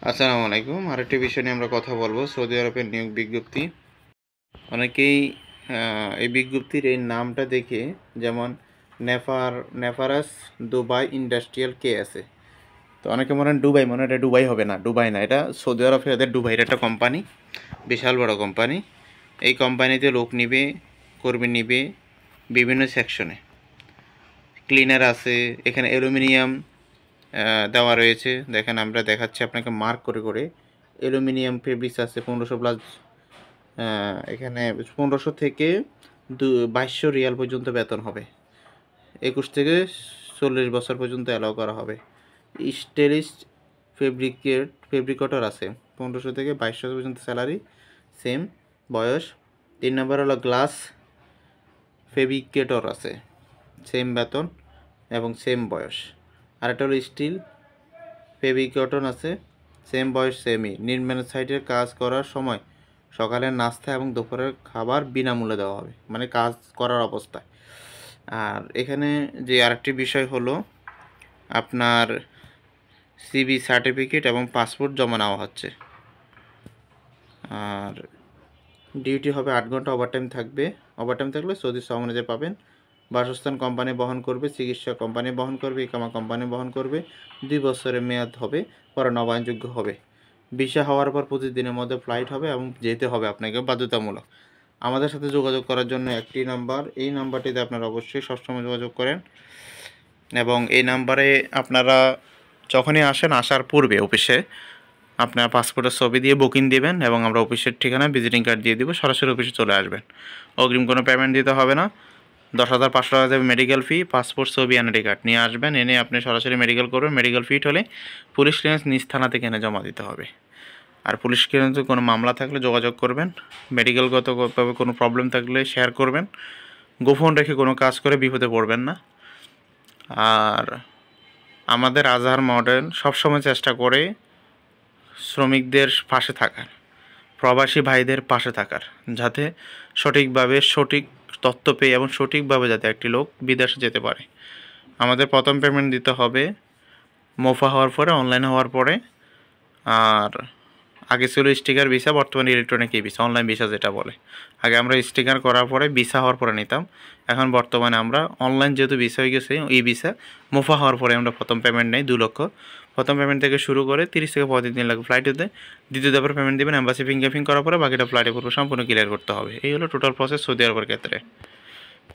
আসসালামু আলাইকুম। আরেকটি বিষয় নিয়ে আমরা কথা বলবো, সৌদি আরবের নিয়োগ বিজ্ঞপ্তি। অনেকেই এই বিজ্ঞপ্তির এই নামটা দেখে, যেমন নেফারাস দুবাই ইন্ডাস্ট্রিয়াল আছে। তো অনেকে মনে হয় দুবাই, মনে হয় এটা দুবাই হবে না, দুবাই না, এটা সৌদি আরব এদের দুবাইয়ের একটা কোম্পানি, বিশাল বড় কোম্পানি। এই কোম্পানিতে লোক নিবে, কর্মী নিবে বিভিন্ন সেকশনে। ক্লিনার আছে, এখানে অ্যালুমিনিয়াম দেওয়া রয়েছে। দেখেন, আমরা দেখাচ্ছি আপনাকে মার্ক করে করে। অ্যালুমিনিয়াম ফেব্রিক্স আছে 1500+। এখানে 1500 থেকে 2200 রিয়াল পর্যন্ত বেতন হবে। 21 থেকে 40 বছর পর্যন্ত অ্যালাউ করা হবে। স্টেলিস্ট ফেব্রিকেটর আছে 1500 থেকে 2200 পর্যন্ত স্যালারি, সেম বয়স। 3 নম্বর হলো গ্লাস ফেব্রিকেটর আছে, সেম বেতন এবং সেম বয়স। আরেকটা হলো স্টিল ফেব্রিকেটর আছে, সেম বয়স, সেমই। নির্মাণ সাইটের কাজ করার সময় সকালের নাস্তা এবং দুপুরের খাবার বিনামূল্যে দেওয়া হবে, মানে কাজ করার অবস্থায়। আর এখানে যে আরেকটি বিষয় হলো, আপনার সিবি সার্টিফিকেট এবং পাসপোর্ট জমা নেওয়া হচ্ছে। আর ডিউটি হবে 8 ঘন্টা, ওভারটাইম থাকবে। ওভারটাইম থাকলে সৌদি শ্রম অনুযায়ী পাবেন। বাসস্থান কোম্পানি বহন করবে, চিকিৎসা কোম্পানি বহন করবে, ইকামা কোম্পানি বহন করবে। 2 বছরের মেয়াদ হবে, পরে নবায়নযোগ্য হবে। ভিসা হওয়ার পর 25 দিনের মধ্যে ফ্লাইট হবে এবং যেতে হবে আপনাকে বাধ্যতামূলক। আমাদের সাথে যোগাযোগ করার জন্য একটি নাম্বার, এই নাম্বারটিতে আপনারা অবশ্যই সবসময় যোগাযোগ করেন। এবং এই নাম্বারে আপনারা যখনই আসেন, আসার পূর্বে অফিসে আপনার পাসপোর্টের ছবি দিয়ে বুকিং দিবেন এবং আমরা অফিসের ঠিকানা ভিজিটিং কার্ড দিয়ে দিব, সরাসরি অফিসে চলে আসবেন। অগ্রিম কোনো পেমেন্ট দিতে হবে না। 10,500 টাকা দেবে মেডিকেল ফি, পাসপোর্ট, ছবি, এনআইডি কার্ড নিয়ে আসবেন। এনে আপনি সরাসরি মেডিকেল করবেন। মেডিকেল ফিট হলে পুলিশ ক্লিয়ারেন্স নিজ থানা থেকে এনে জমা দিতে হবে। আর পুলিশ ক্লিয়ারেন্সে কোনো মামলা থাকলে যোগাযোগ করবেন। মেডিকেলগতভাবে কোনো প্রবলেম থাকলে শেয়ার করবেন। গোপন রেখে কোনো কাজ করে বিপদে পড়বেন না। আর আমাদের আজহার মডেল সবসময় চেষ্টা করে শ্রমিকদের পাশে থাকার, প্রবাসী ভাইদের পাশে থাকার, যাতে সঠিকভাবে সঠিক তথ্য পেয়ে এবং সঠিকভাবে যাতে একটি লোক বিদেশে যেতে পারে। আমাদের প্রথম পেমেন্ট দিতে হবে মোফা হওয়ার পরে, অনলাইন হওয়ার পরে। আর আগে ছিল স্টিকার ভিসা, বর্তমানে ইলেকট্রনিক ই ভিসা, অনলাইন ভিসা যেটা বলে। আগে আমরা স্টিকার করার পরে ভিসা হওয়ার পরে নিতাম। এখন বর্তমানে আমরা অনলাইন যেহেতু ভিসা হয়ে গেছে, ই ভিসা মোফা হওয়ার পরে আমরা প্রথম পেমেন্ট নেই 2 লক্ষ। প্রথম পেমেন্ট থেকে শুরু করে 30 থেকে 35 দিন লাগে ফ্লাইটেতে। দ্বিতীয় দফার পেমেন্ট দেবেন, এম্বাসি ফিঙ্গারপ্রিন্ট করার পরে বাকিটা ফ্লাইটে পুরো সম্পূর্ণ ক্লিয়ার করতে হবে। এই হলো টোটাল প্রসেস সৌদি আরবের ক্ষেত্রে।